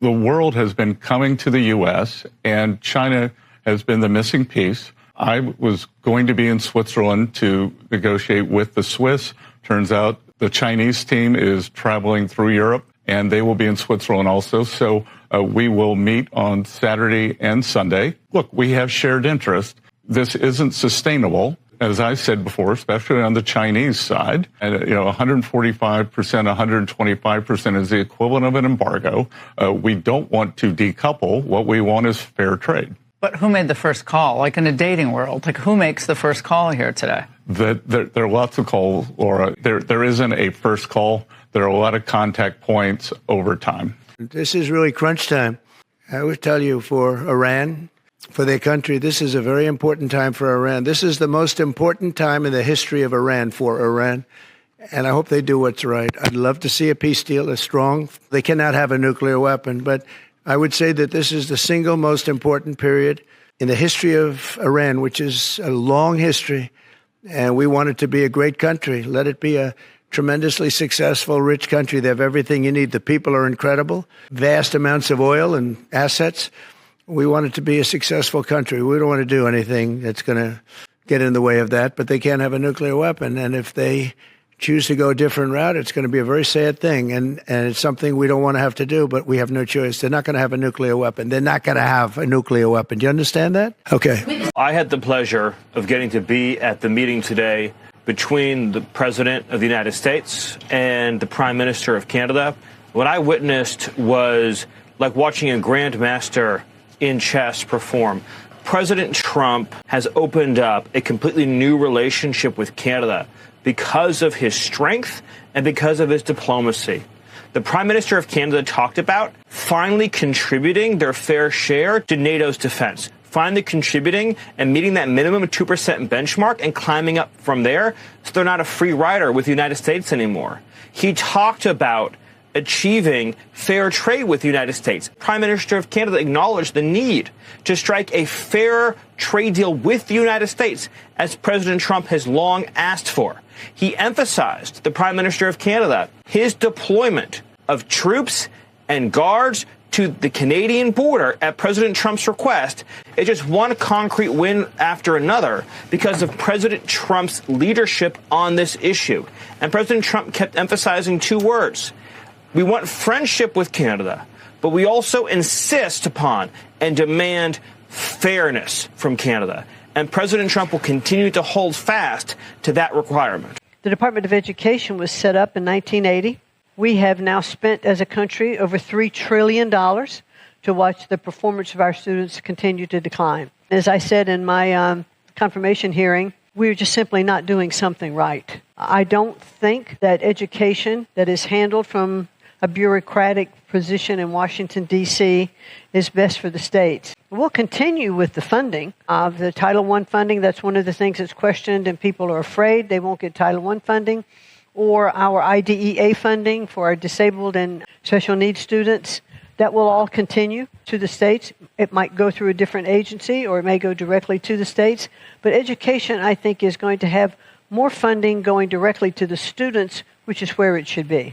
The world has been coming to the U.S., and China has been the missing piece. I was going to be in Switzerland to negotiate with the Swiss. Turns out the Chinese team is traveling through Europe, and they will be in Switzerland also. So we will meet on Saturday and Sunday. Look, we have shared interest. This isn't sustainable, as I said before, especially on the Chinese side. And, 145%, 125% is the equivalent of an embargo. We don't want to decouple. What we want is fair trade. But who made the first call? Like in a dating world, like who makes the first call here today? There are lots of calls, Laura. There isn't a first call. There are a lot of contact points over time. This is really crunch time. I would tell you, for Iran, for their country, this is a very important time for Iran. This is the most important time in the history of Iran for Iran. And I hope they do what's right. I'd love to see a peace deal as strong. They cannot have a nuclear weapon, but I would say that this is the single most important period in the history of Iran, which is a long history. And we want it to be a great country. Let it be a tremendously successful, rich country. They have everything you need. The people are incredible, vast amounts of oil and assets. We want it to be a successful country. We don't want to do anything that's going to get in the way of that, but they can't have a nuclear weapon. And if they choose to go a different route, it's going to be a very sad thing. And it's something we don't want to have to do, but we have no choice. They're not going to have a nuclear weapon. They're not going to have a nuclear weapon. Do you understand that? Okay. I had the pleasure of getting to be at the meeting today between the President of the United States and the Prime Minister of Canada. What I witnessed was like watching a grandmaster in chess perform. President Trump has opened up a completely new relationship with Canada because of his strength and because of his diplomacy. The Prime Minister of Canada talked about finally contributing their fair share to NATO's defense, finally contributing and meeting that minimum 2% benchmark and climbing up from there so they're not a free rider with the United States anymore. He talked about achieving fair trade with the United States. Prime Minister of Canada acknowledged the need to strike a fair trade deal with the United States, as President Trump has long asked for. He emphasized, the Prime Minister of Canada, his deployment of troops and guards to the Canadian border at President Trump's request is just one concrete win after another because of President Trump's leadership on this issue. And President Trump kept emphasizing two words. We want friendship with Canada, but we also insist upon and demand fairness from Canada. And President Trump will continue to hold fast to that requirement. The Department of Education was set up in 1980. We have now spent as a country over $3 trillion to watch the performance of our students continue to decline. As I said in my confirmation hearing, we're just simply not doing something right. I don't think that education that is handled from a bureaucratic position in Washington, D.C. is best for the states. We'll continue with the funding of the Title I funding. That's one of the things that's questioned, and people are afraid they won't get Title I funding, or our IDEA funding for our disabled and special needs students. That will all continue to the states. It might go through a different agency, or it may go directly to the states. But education, I think, is going to have more funding going directly to the students, which is where it should be.